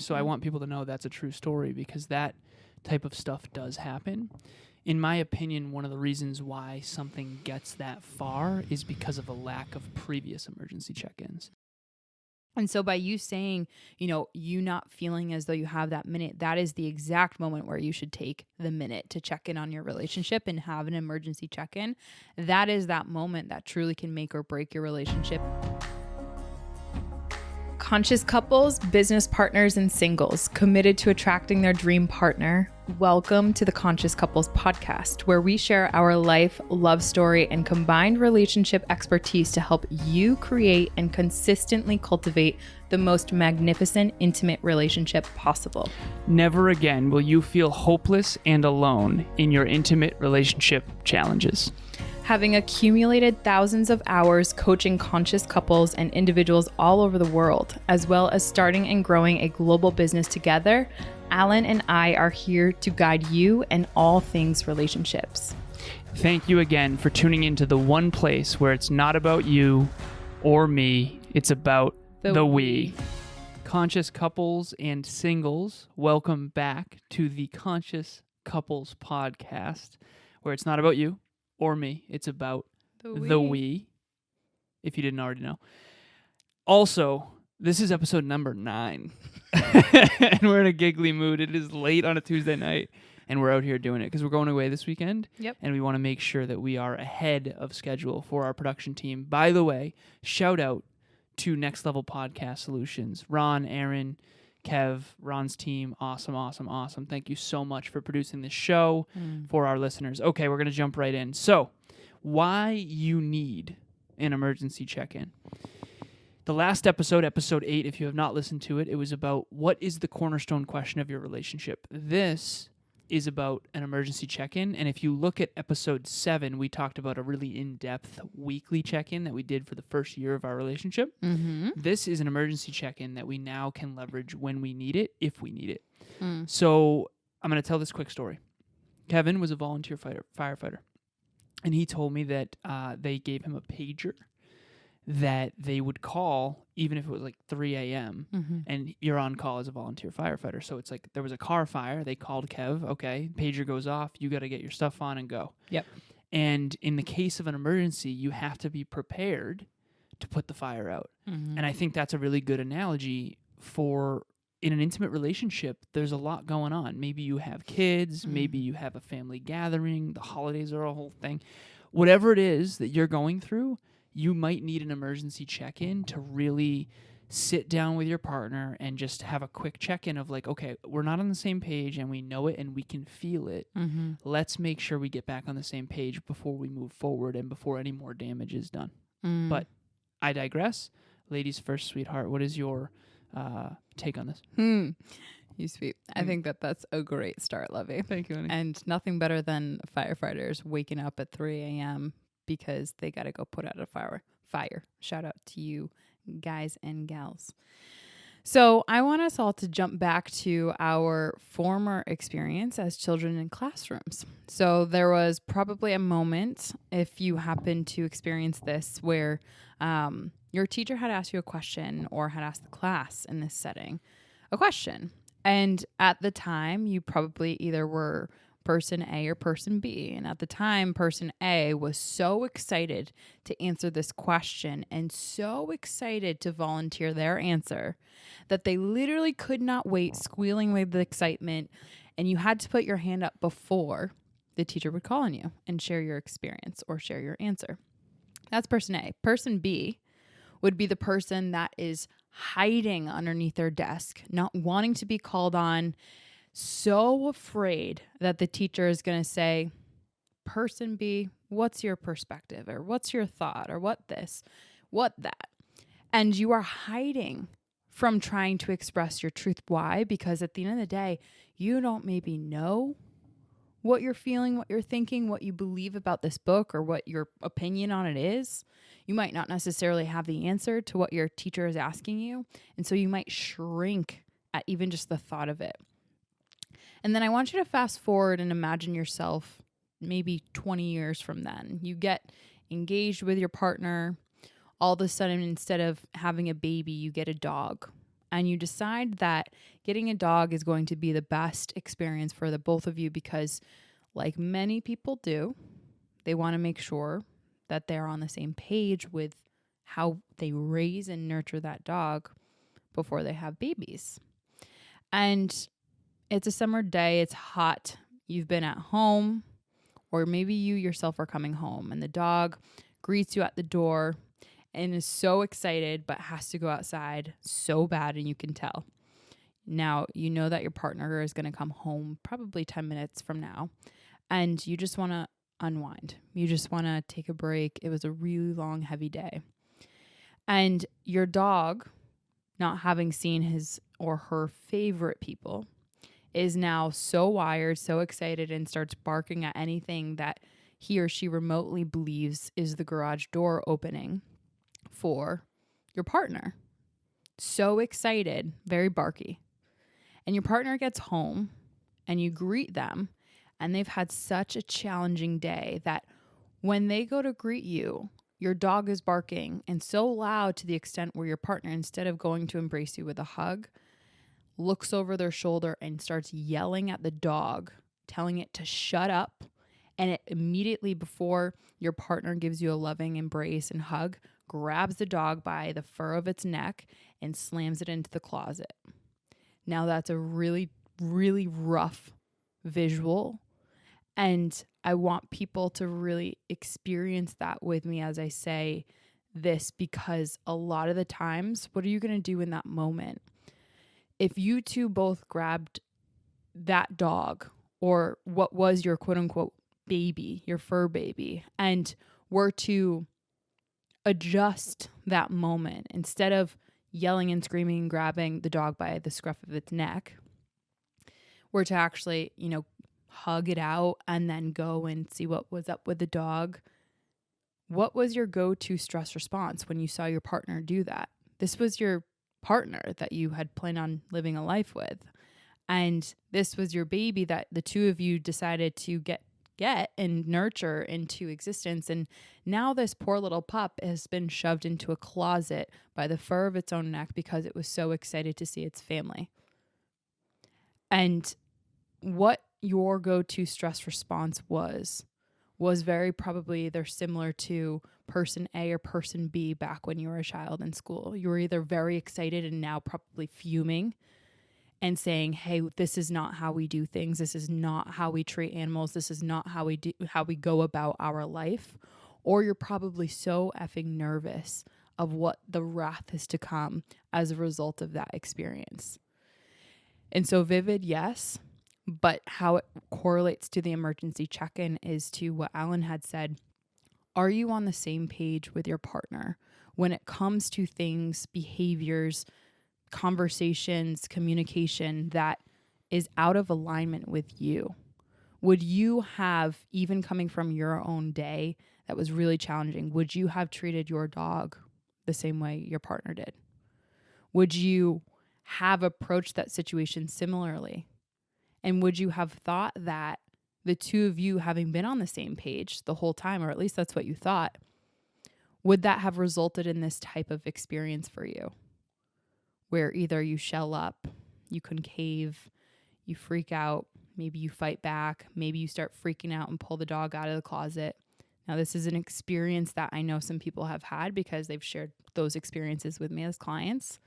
So I want people to know that's a true story, because that type of stuff does happen. In my opinion, one of the reasons why something gets that far is because of a lack of previous emergency check-ins. And so by you saying, you not feeling as though you have that minute, that is the exact moment where you should take the minute to check in on your relationship and have an emergency check-in. That is that moment that truly can make or break your relationship. Conscious couples, business partners, and singles committed to attracting their dream partner. Welcome to the Conscious Couples podcast, where we share our life, love story, and combined relationship expertise to help you create and consistently cultivate the most magnificent, intimate relationship possible. Never again will you feel hopeless and alone in your intimate relationship challenges. Having accumulated thousands of hours coaching conscious couples and individuals all over the world, as well as starting and growing a global business together, Alan and I are here to guide you in all things relationships. Thank you again for tuning into the one place where it's not about you or me, it's about the we. Conscious couples and singles, welcome back to the Conscious Couples podcast, where it's not about you or me, it's about the we, if you didn't already know. Also, this is episode number 9, and we're in a giggly mood. It is late on a Tuesday night, and we're out here doing it because we're going away this weekend. Yep. And we want to make sure that we are ahead of schedule for our production team. By the way, shout out to Next Level Podcast Solutions. Ron, Aaron, Kev, Ron's team, awesome. Thank you so much for producing this show for our listeners. Okay, we're going to jump right in. So, why you need an emergency check-in. The last episode 8, if you have not listened to it, it was about what is the cornerstone question of your relationship. This is about an emergency check-in, and if you look at episode 7, we talked about a really in-depth weekly check-in that we did for the first year of our relationship. This is an emergency check-in that we now can leverage when we need it, if we need it. So I'm going to tell this quick story. Kevin was a volunteer firefighter, and he told me that they gave him a pager that they would call even if it was like 3 a.m. And you're on call as a volunteer firefighter. So it's like there was a car fire. They called Kev. Okay, pager goes off. You got to get your stuff on and go. Yep. And in the case of an emergency, you have to be prepared to put the fire out. And I think that's a really good analogy for in an intimate relationship, there's a lot going on. Maybe you have kids. Maybe you have a family gathering. The holidays are a whole thing. Whatever it is that you're going through, you might need an emergency check-in to really sit down with your partner and just have a quick check-in of like, okay, we're not on the same page and we know it and we can feel it. Let's make sure we get back on the same page before we move forward and before any more damage is done. But I digress. Ladies first, sweetheart, what is your take on this? You sweet. I think that's a great start, Lovey. Thank you, honey. And nothing better than firefighters waking up at 3 a.m. because they got to go put out a fire. Shout out to you guys and gals. So I want us all to jump back to our former experience as children in classrooms. So there was probably a moment, if you happen to experience this, where your teacher had asked you a question or had asked the class in this setting a question. And at the time, you probably either were person A or person B. And at the time, person A was so excited to answer this question and so excited to volunteer their answer that they literally could not wait, squealing with excitement. And you had to put your hand up before the teacher would call on you and share your experience or share your answer. That's person A. Person B would be the person that is hiding underneath their desk, not wanting to be called on, so afraid that the teacher is going to say, person B, what's your perspective? Or what's your thought? Or what this? What that? And you are hiding from trying to express your truth. Why? Because at the end of the day, you don't maybe know what you're feeling, what you're thinking, what you believe about this book, or what your opinion on it is. You might not necessarily have the answer to what your teacher is asking you. And so you might shrink at even just the thought of it. And then I want you to fast forward and imagine yourself maybe 20 years from then. You get engaged with your partner. All of a sudden, instead of having a baby, you get a dog. and you decide that getting a dog is going to be the best experience for the both of you because, like many people do, they want to make sure that they're on the same page with how they raise and nurture that dog before they have babies. And it's a summer day, it's hot, you've been at home, or maybe you yourself are coming home and the dog greets you at the door and is so excited but has to go outside so bad, and you can tell. Now, you know that your partner is going to come home probably 10 minutes from now, and you just want to unwind. You just want to take a break. It was a really long, heavy day. And your dog, not having seen his or her favorite people, is now so wired, so excited, and starts barking at anything that he or she remotely believes is the garage door opening for your partner. So excited, very barky. And your partner gets home and you greet them, and they've had such a challenging day that when they go to greet you, your dog is barking and so loud to the extent where your partner, instead of going to embrace you with a hug, looks over their shoulder and starts yelling at the dog, telling it to shut up. And it immediately, before your partner gives you a loving embrace and hug, grabs the dog by the fur of its neck and slams it into the closet. Now that's a really, really rough visual. And I want people to really experience that with me as I say this, because a lot of the times, what are you going to do in that moment? If you two both grabbed that dog, or what was your quote unquote baby, your fur baby, and were to adjust that moment, instead of yelling and screaming and grabbing the dog by the scruff of its neck, were to actually, hug it out and then go and see what was up with the dog, what was your go-to stress response when you saw your partner do that? This was your partner that you had planned on living a life with. And this was your baby that the two of you decided to get and nurture into existence. And now this poor little pup has been shoved into a closet by the fur of its own neck because it was so excited to see its family. And what your go-to stress response was very probably either similar to person A or person B back when you were a child in school. You were either very excited and now probably fuming and saying, hey, this is not how we do things. This is not how we treat animals. This is not how we go about our life. Or you're probably so effing nervous of what the wrath is to come as a result of that experience. And so vivid, yes, but how it correlates to the emergency check-in is to what Alan had said. Are you on the same page with your partner when it comes to things, behaviors, conversations, communication that is out of alignment with you? Would you have, even coming from your own day that was really challenging, would you have treated your dog the same way your partner did? Would you have approached that situation similarly? And would you have thought that the two of you having been on the same page the whole time, or at least that's what you thought, would that have resulted in this type of experience for you? Where either you shell up, you concave, you freak out, maybe you fight back, maybe you start freaking out and pull the dog out of the closet. Now, this is an experience that I know some people have had because they've shared those experiences with me as clients.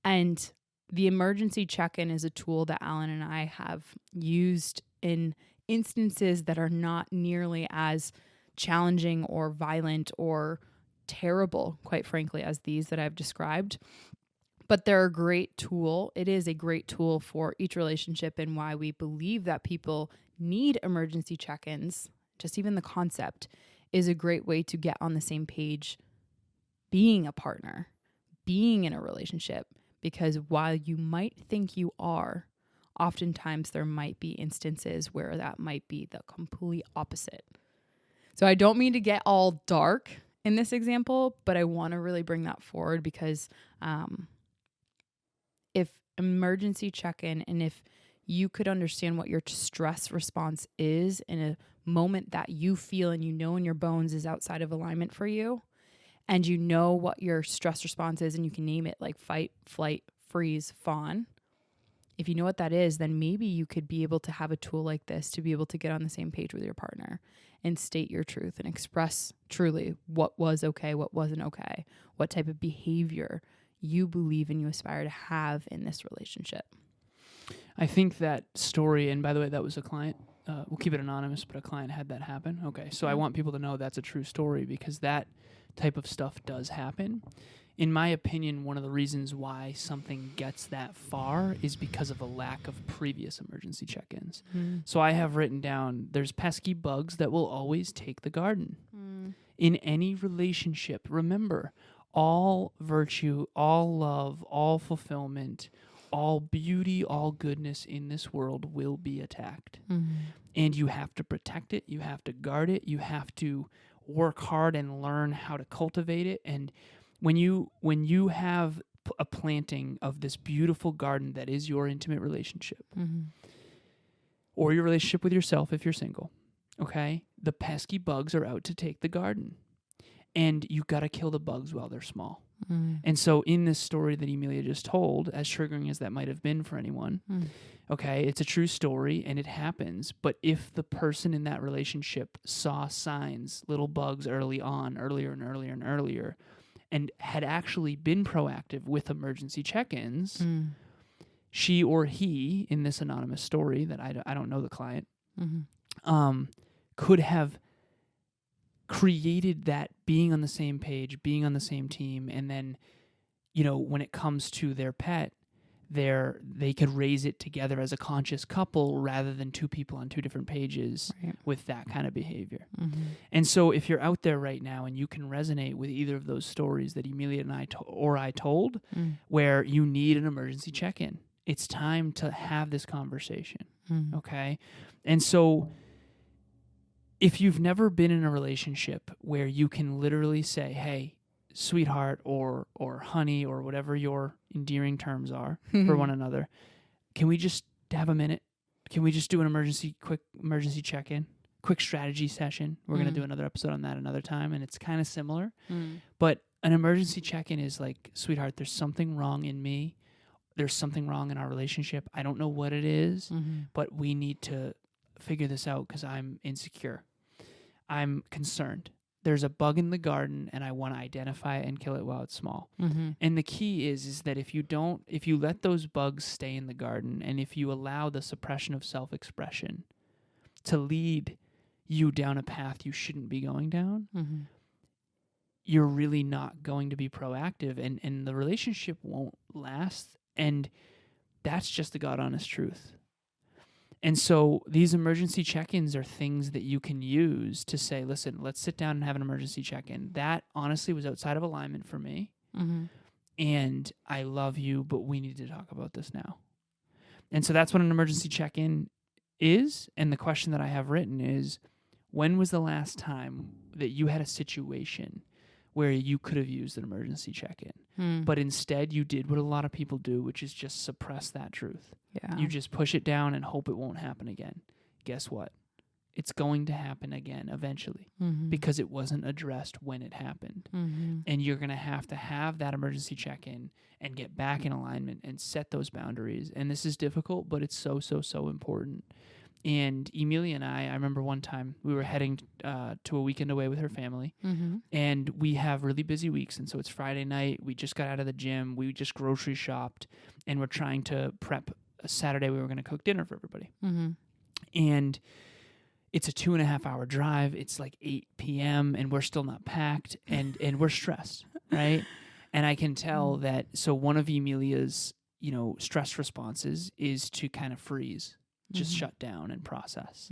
And the emergency check-in is a tool that Alan and I have used in instances that are not nearly as challenging or violent or terrible, quite frankly, as these that I've described. But they're a great tool. It is a great tool for each relationship, and why we believe that people need emergency check-ins. Just even the concept is a great way to get on the same page, being a partner, being in a relationship. Because while you might think you are, oftentimes there might be instances where that might be the complete opposite. So I don't mean to get all dark in this example, but I want to really bring that forward because if emergency check-in, and if you could understand what your stress response is in a moment that you feel and you know in your bones is outside of alignment for you, and you know what your stress response is, and you can name it like fight, flight, freeze, fawn. If you know what that is, then maybe you could be able to have a tool like this to be able to get on the same page with your partner and state your truth and express truly what was okay, what wasn't okay, what type of behavior you believe and you aspire to have in this relationship. I think that story, and by the way, that was a client. We'll keep it anonymous, but a client had that happen. Okay, so I want people to know that's a true story because that type of stuff does happen. In my opinion, one of the reasons why something gets that far is because of a lack of previous emergency check-ins. So I have written down, there's pesky bugs that will always take the garden. In any relationship, remember, all virtue, all love, all fulfillment, all beauty, all goodness in this world will be attacked. And you have to protect it. You have to guard it. You have to work hard and learn how to cultivate it. And when you have a planting of this beautiful garden that is your intimate relationship, or your relationship with yourself if you're single, okay, the pesky bugs are out to take the garden. And you got to kill the bugs while they're small. And so in this story that Emilia just told, as triggering as that might have been for anyone, okay, it's a true story and it happens. But if the person in that relationship saw signs, little bugs earlier and earlier, and had actually been proactive with emergency check-ins, she or he, in this anonymous story that I don't know the client, could have created that being on the same page, being on the same team, and then, when it comes to their pet, they could raise it together as a conscious couple rather than two people on two different pages with that kind of behavior. And so if you're out there right now and you can resonate with either of those stories that Emilia and I told, where you need an emergency check-in, it's time to have this conversation, okay? And so if you've never been in a relationship where you can literally say, hey, sweetheart or honey or whatever your endearing terms are for one another, can we just have a minute? Can we just do an quick emergency check-in, quick strategy session? We're going to do another episode on that another time, and it's kind of similar. But an emergency check-in is like, sweetheart, there's something wrong in me. There's something wrong in our relationship. I don't know what it is, but we need to figure this out because I'm insecure. I'm concerned. There's a bug in the garden and I want to identify it and kill it while it's small. And the key is that if you let those bugs stay in the garden and if you allow the suppression of self-expression to lead you down a path you shouldn't be going down, you're really not going to be proactive and the relationship won't last. And that's just the God honest truth. And so these emergency check-ins are things that you can use to say, listen, let's sit down and have an emergency check-in. That honestly was outside of alignment for me. And I love you, but we need to talk about this now. And so that's what an emergency check-in is. And the question that I have written is, when was the last time that you had a situation where you could have used an emergency check-in, but instead you did what a lot of people do, which is just suppress that truth. You just push it down and hope it won't happen again. Guess what? It's going to happen again eventually because it wasn't addressed when it happened. And you're going to have that emergency check-in and get back in alignment and set those boundaries. And this is difficult, but it's so, so, so important. And Emilia and I remember one time we were heading to a weekend away with her family, and we have really busy weeks. And so it's Friday night. We just got out of the gym. We just grocery shopped, and we're trying to prep a Saturday. We were going to cook dinner for everybody. And it's a 2.5 hour drive. It's like 8 p.m. and we're still not packed, and we're stressed, right? And I can tell that. So one of Emilia's, stress responses is to kind of freeze. Just shut down and process.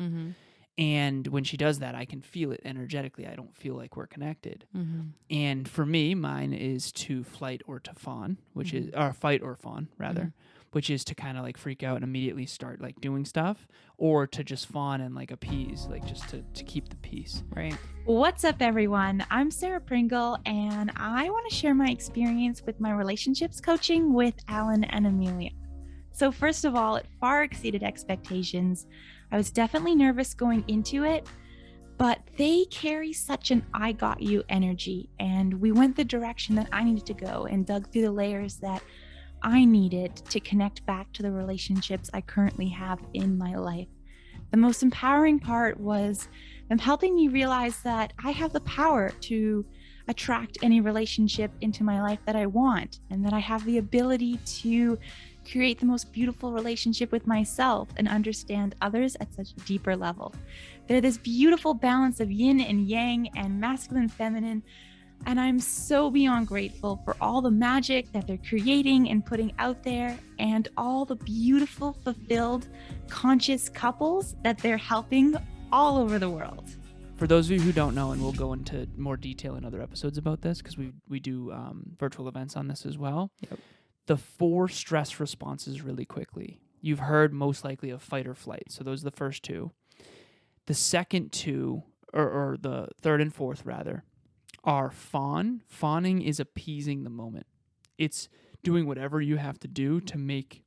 And when she does that, I can feel it energetically. I don't feel like we're connected. And for me, mine is to flight or to fawn, which is, or fight or fawn rather, which is to kind of like freak out and immediately start like doing stuff, or to just fawn and like appease, like just to keep the peace. Right. What's up, everyone? I'm Sarah Pringle, and I want to share my experience with my relationships coaching with Alan and Emilia. So first of all, it far exceeded expectations. I was definitely nervous going into it, but they carry such an I got you energy, and we went the direction that I needed to go and dug through the layers that I needed to connect back to the relationships I currently have in my life. The most empowering part was them helping me realize that I have the power to attract any relationship into my life that I want, and that I have the ability to create the most beautiful relationship with myself and understand others at such a deeper level. They're this beautiful balance of yin and yang and masculine, feminine, and I'm so beyond grateful for all the magic that they're creating and putting out there, and all the beautiful, fulfilled, conscious couples that they're helping all over the world. For those of you who don't know, and we'll go into more detail in other episodes about this because we do virtual events on this as well. Yep. The 4 stress responses really quickly. You've heard most likely of fight or flight. So those are the first 2. The second 2, or the third and fourth rather, are fawn. Fawning is appeasing the moment. It's doing whatever you have to do to make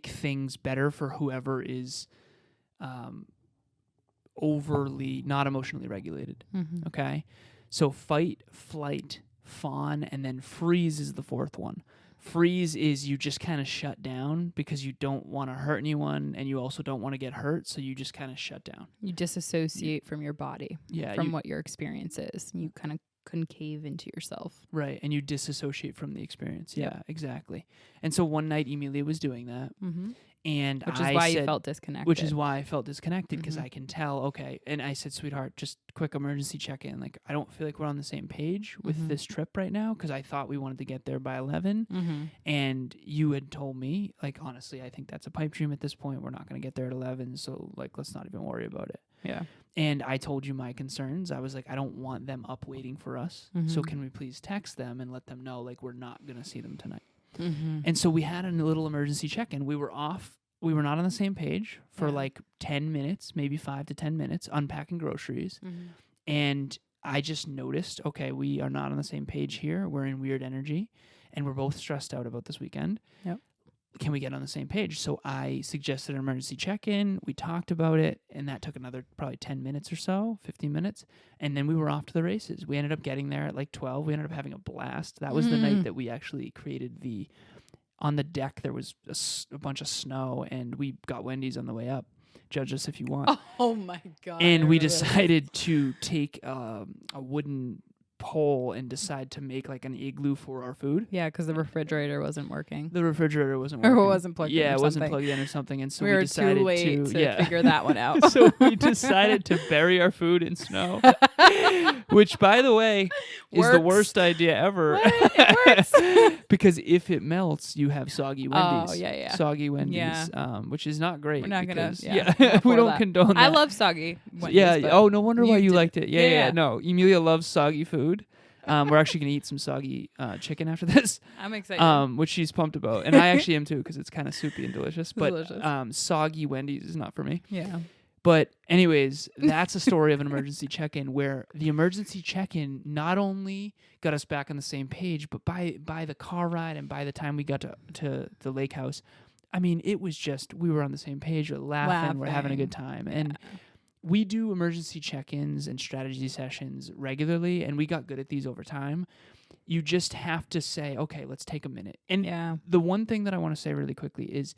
things better for whoever is overly not emotionally regulated. Mm-hmm. Okay? So fight, flight, fawn, and then freeze is the fourth one. Freeze is you just kind of shut down because you don't want to hurt anyone and you also don't want to get hurt, so you just kind of shut down. You disassociate from your body, from what your experience is. You kind of concave into yourself. Right, and you disassociate from the experience. Yep. Yeah, exactly. And so one night Emilia was doing that. Mm-hmm. And Which is why you felt disconnected. Which is why I felt disconnected, because Mm-hmm. I can tell, okay. And I said, sweetheart, just quick emergency check-in. Like, I don't feel like we're on the same page with Mm-hmm. this trip right now, because I thought we wanted to get there by 11. Mm-hmm. And you had told me, like, honestly, I think that's a pipe dream at this point. We're not going to get there at 11, so, like, let's not even worry about it. Yeah. And I told you my concerns. I was like, I don't want them up waiting for us. So Mhm. can we please text them and let them know, like, we're not going to see them tonight. Mm-hmm. And so we had a little emergency check-in. We were off. We were not on the same page for like 10 minutes, maybe 5 to 10 minutes, unpacking groceries. Mm-hmm. And I just noticed, okay, we are not on the same page here. We're in weird energy, and we're both stressed out about this weekend. Yep. Can we get on the same page? So I suggested an emergency check-in. We talked about it, and that took another probably 10 minutes or so, 15 minutes. And then we were off to the races. We ended up getting there at like 12. We ended up having a blast. That was the night that we actually created on the deck, there was a bunch of snow, and we got Wendy's on the way up. Judge us if you want. Oh my God. And we decided to take a wooden pole and decide to make like an igloo for our food. Yeah, because the refrigerator wasn't working. The refrigerator wasn't working. Or wasn't plugged in. Yeah, or it wasn't something. plugged in or something. And so we we were decided too late to figure that one out. So we decided to bury our food in snow, which, by the way, is the worst idea ever. It works. Because if it melts, you have soggy Wendy's. Oh, yeah. Soggy Wendy's, Yeah. Which is not great. We're not going because, to, we don't condone that. I love soggy Wendy's. Yeah. but Oh, no wonder why you did liked it. Yeah. Yeah. No, Emilia loves soggy food. We're actually going to eat some soggy chicken after this, I'm excited. which she's pumped about. And I actually am too, because it's kind of soupy and delicious. But delicious. soggy Wendy's is not for me. Yeah. But anyways, that's a story of an emergency check-in, where the emergency check-in not only got us back on the same page, but by the car ride and by the time we got to the lake house, I mean, it was just, we were on the same page, we're laughing. We're having a good time. And we do emergency check-ins and strategy sessions regularly, and we got good at these over time. You just have to say, okay, let's take a minute. And the one thing that I want to say really quickly is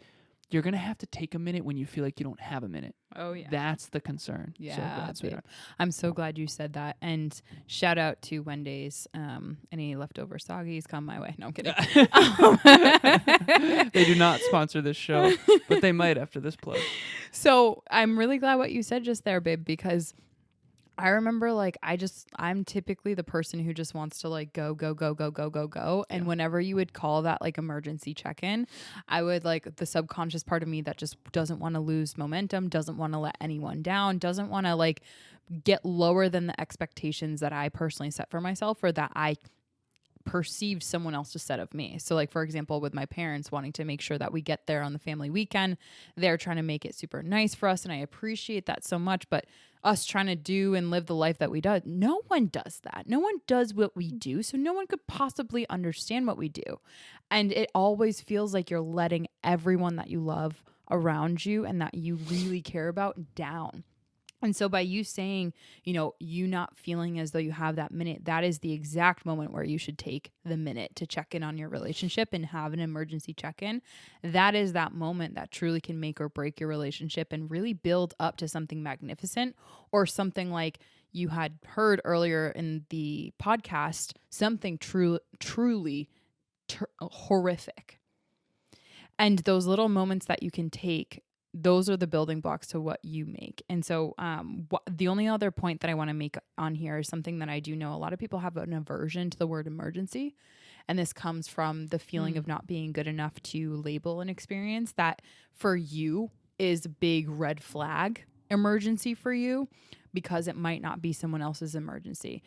you're going to have to take a minute when you feel like you don't have a minute. Oh, yeah. That's the concern. Yeah, so babe. I'm so glad you said that. And shout out to Wendy's. Any leftover soggies come my way. No, I'm kidding. They do not sponsor this show, but they might after this plug. So I'm really glad what you said just there, babe, because I remember like I'm typically the person who just wants to like go. And whenever you would call that like emergency check-in, I would like the subconscious part of me that just doesn't want to lose momentum, doesn't want to let anyone down, doesn't want to like get lower than the expectations that I personally set for myself or that I perceived someone else to set of me. So like, for example, with my parents wanting to make sure that we get there on the family weekend, they're trying to make it super nice for us. And I appreciate that so much, but us trying to do and live the life that we do, no one does that. No one does what we do. So no one could possibly understand what we do. And it always feels like you're letting everyone that you love around you and that you really care about down. And so by you saying, you not feeling as though you have that minute, that is the exact moment where you should take the minute to check in on your relationship and have an emergency check-in. That is that moment that truly can make or break your relationship and really build up to something magnificent, or something like you had heard earlier in the podcast, something truly horrific. And those little moments that you can take, those are the building blocks to what you make. And so the only other point that I want to make on here is something that I do know a lot of people have an aversion to the word emergency. And this comes from the feeling of not being good enough to label an experience that for you is a big red flag emergency for you, because it might not be someone else's emergency.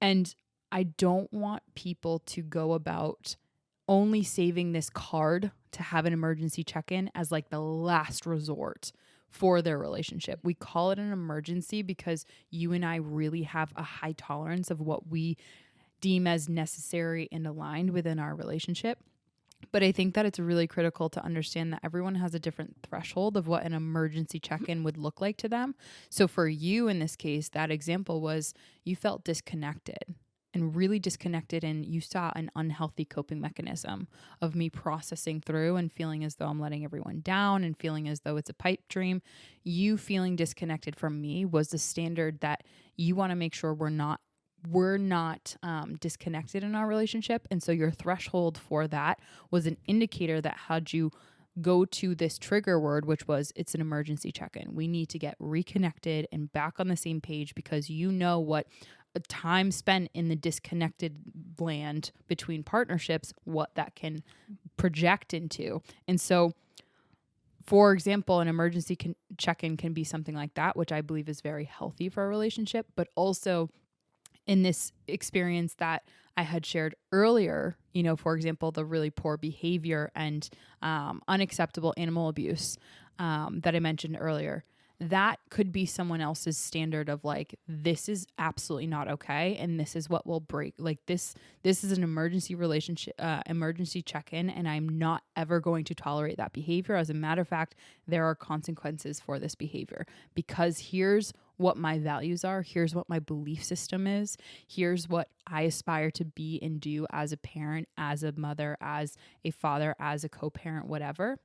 And I don't want people to go about only saving this card to have an emergency check-in as like the last resort for their relationship. We call it an emergency because you and I really have a high tolerance of what we deem as necessary and aligned within our relationship. But I think that it's really critical to understand that everyone has a different threshold of what an emergency check-in would look like to them. So for you in this case, that example was you felt disconnected. And really disconnected, and you saw an unhealthy coping mechanism of me processing through and feeling as though I'm letting everyone down and feeling as though it's a pipe dream. You feeling disconnected from me was the standard that you want to make sure we're not disconnected in our relationship. And so your threshold for that was an indicator that had you go to this trigger word, which was it's an emergency check-in. We need to get reconnected and back on the same page, because you know what time spent in the disconnected land between partnerships, what that can project into. And so, for example, an emergency check-in can be something like that, which I believe is very healthy for a relationship. But also in this experience that I had shared earlier, for example, the really poor behavior and unacceptable animal abuse that I mentioned earlier, that could be someone else's standard of like, this is absolutely not okay. And this is what will break. Like this is an emergency relationship, emergency check-in. And I'm not ever going to tolerate that behavior. As a matter of fact, there are consequences for this behavior, because here's what my values are. Here's what my belief system is. Here's what I aspire to be and do as a parent, as a mother, as a father, as a co-parent, whatever.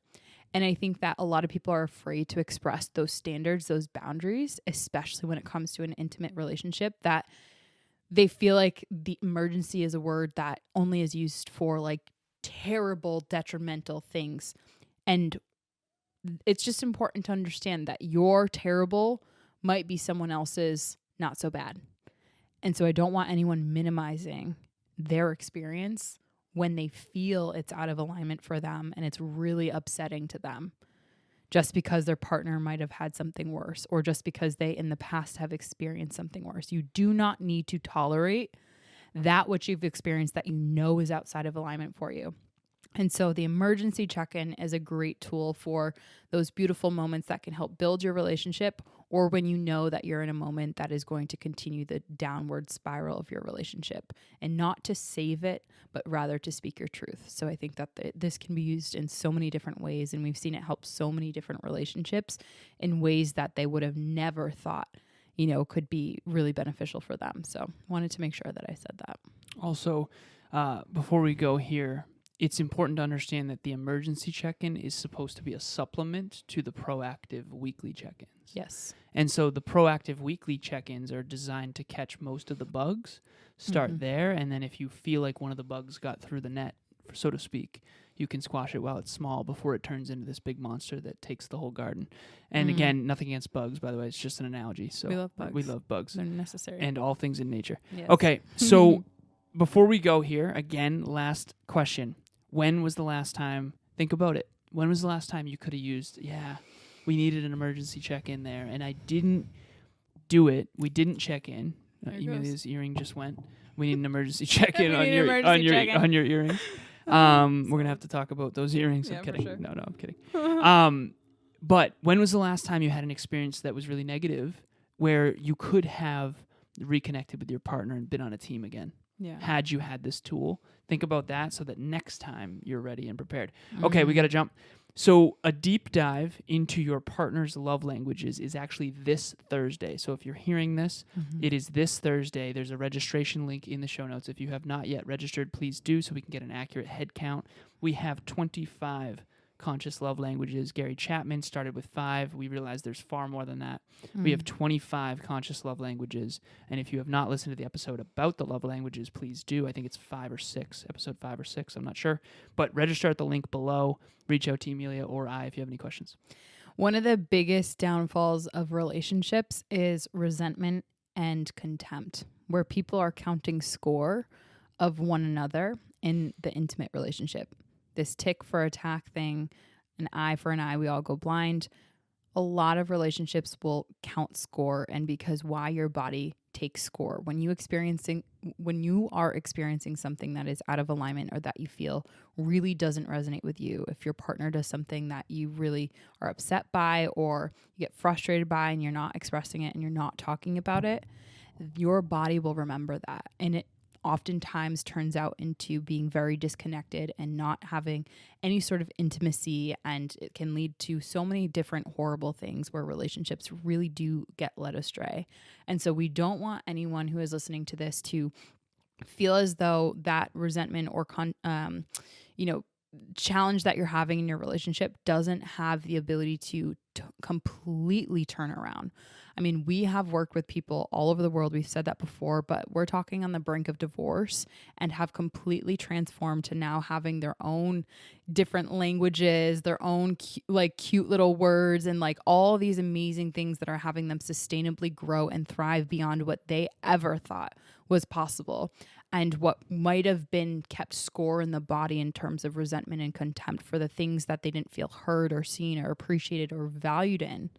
And I think that a lot of people are afraid to express those standards, those boundaries, especially when it comes to an intimate relationship, that they feel like the emergency is a word that only is used for like terrible, detrimental things. And it's just important to understand that your terrible might be someone else's not so bad. And so I don't want anyone minimizing their experience when they feel it's out of alignment for them and it's really upsetting to them, just because their partner might have had something worse, or just because they in the past have experienced something worse. You do not need to tolerate that which you've experienced that you know is outside of alignment for you. And so the emergency check-in is a great tool for those beautiful moments that can help build your relationship, or when you know that you're in a moment that is going to continue the downward spiral of your relationship, and not to save it, but rather to speak your truth. So I think that this can be used in so many different ways, and we've seen it help so many different relationships in ways that they would have never thought, could be really beneficial for them. So wanted to make sure that I said that. Also, before we go here, it's important to understand that the emergency check-in is supposed to be a supplement to the proactive weekly check-ins. Yes. And so the proactive weekly check-ins are designed to catch most of the bugs, start there, and then if you feel like one of the bugs got through the net, so to speak, you can squash it while it's small before it turns into this big monster that takes the whole garden. And again, nothing against bugs, by the way. It's just an analogy. So we love bugs. We love bugs. They're necessary. And all things in nature. Yes. Okay, so before we go here, again, last question. When was the last time, think about it, when was the last time you could have used, we needed an emergency check-in there, and I didn't do it. We didn't check in. Emilia's earring just went. We need an emergency check-in on your earrings. We're going to have to talk about those earrings. Yeah, I'm kidding. for sure. No, I'm kidding. But when was the last time you had an experience that was really negative where you could have reconnected with your partner and been on a team again? Yeah. Had you had this tool, think about that so that next time you're ready and prepared. Okay, we got to jump. So a deep dive into your partner's love languages is actually this Thursday. So if you're hearing this, it is this Thursday. There's a registration link in the show notes. If you have not yet registered, please do so we can get an accurate head count. We have 25 conscious love languages. Gary Chapman started with 5. We realize there's far more than that. We have 25 conscious love languages. And if you have not listened to the episode about the love languages, please do. I think it's 5 or 6, episode 5 or 6. I'm not sure. But register at the link below. Reach out to Emilia or I if you have any questions. One of the biggest downfalls of relationships is resentment and contempt, where people are counting score of one another in the intimate relationship. This tick for a tack thing, an eye for an eye, we all go blind. A lot of relationships will count score, and because why your body takes score. When you are experiencing something that is out of alignment or that you feel really doesn't resonate with you, if your partner does something that you really are upset by or you get frustrated by and you're not expressing it and you're not talking about it, your body will remember that. And it oftentimes turns out into being very disconnected and not having any sort of intimacy, and it can lead to so many different horrible things where relationships really do get led astray. And so we don't want anyone who is listening to this to feel as though that resentment or challenge that you're having in your relationship doesn't have the ability to completely turn around. I mean, we have worked with people all over the world. We've said that before, but we're talking on the brink of divorce and have completely transformed to now having their own different languages, their own cute little words, and like all these amazing things that are having them sustainably grow and thrive beyond what they ever thought was possible. And what might have been kept score in the body in terms of resentment and contempt for the things that they didn't feel heard or seen or appreciated or valued in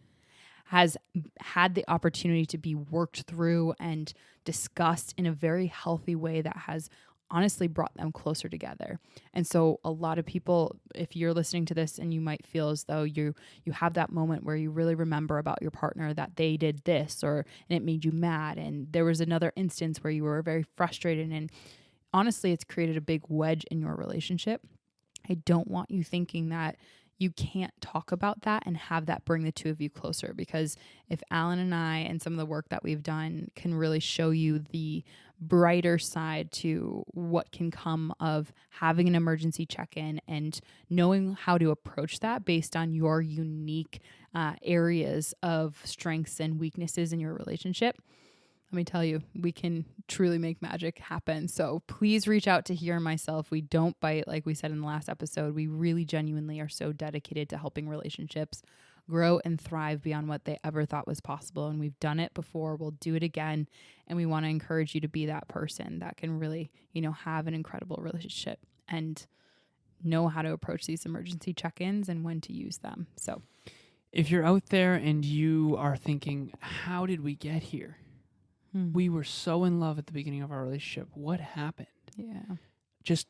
has had the opportunity to be worked through and discussed in a very healthy way that has honestly brought them closer together. And so a lot of people, if you're listening to this and you might feel as though you have that moment where you really remember about your partner that they did this and it made you mad, and there was another instance where you were very frustrated, and honestly it's created a big wedge in your relationship. I don't want you thinking that you can't talk about that and have that bring the two of you closer, because if Alan and I and some of the work that we've done can really show you the brighter side to what can come of having an emergency check-in and knowing how to approach that based on your unique areas of strengths and weaknesses in your relationship, let me tell you, we can truly make magic happen. So please reach out to He and myself. We don't bite, like we said in the last episode. We really genuinely are so dedicated to helping relationships grow and thrive beyond what they ever thought was possible. And we've done it before. We'll do it again. And we want to encourage you to be that person that can really, have an incredible relationship and know how to approach these emergency check-ins and when to use them. So if you're out there and you are thinking, how did we get here? We were so in love at the beginning of our relationship. What happened? Yeah. Just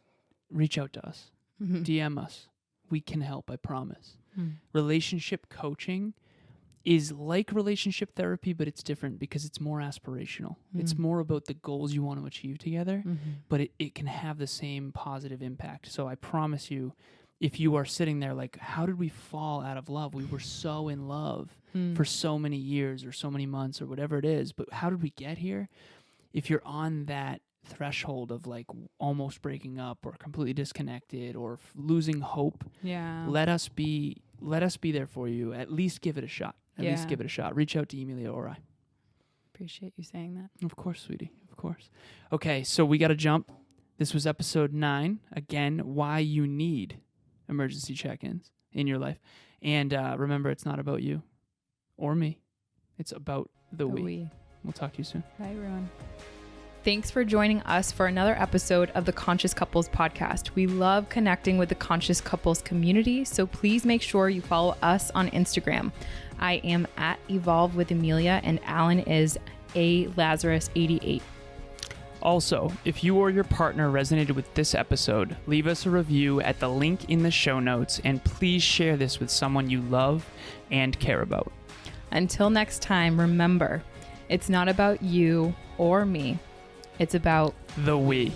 reach out to us. DM us. We can help, I promise. Relationship coaching is like relationship therapy, but it's different because it's more aspirational. It's more about the goals you want to achieve together, but it can have the same positive impact. So I promise you, if you are sitting there like, how did we fall out of love? We were so in love for so many years or so many months or whatever it is, but how did we get here? If you're on that threshold of like almost breaking up or completely disconnected or losing hope, let us be there for you. At least give it a shot. At least give it a shot. Reach out to Emilia or I. Appreciate you saying that. Of course, sweetie. Of course. Okay, so we got to jump. This was episode 9. Again, why you need emergency check-ins in your life. And remember, it's not about you or me. It's about the we. We'll talk to you soon. Bye, everyone. Thanks for joining us for another episode of the Conscious Couples podcast. We love connecting with the Conscious Couples community, so please make sure you follow us on Instagram. I am at Evolve with Emilia, and Alan is Lazaros88. Also, if you or your partner resonated with this episode, leave us a review at the link in the show notes, and please share this with someone you love and care about. Until next time, remember, it's not about you or me. It's about the we.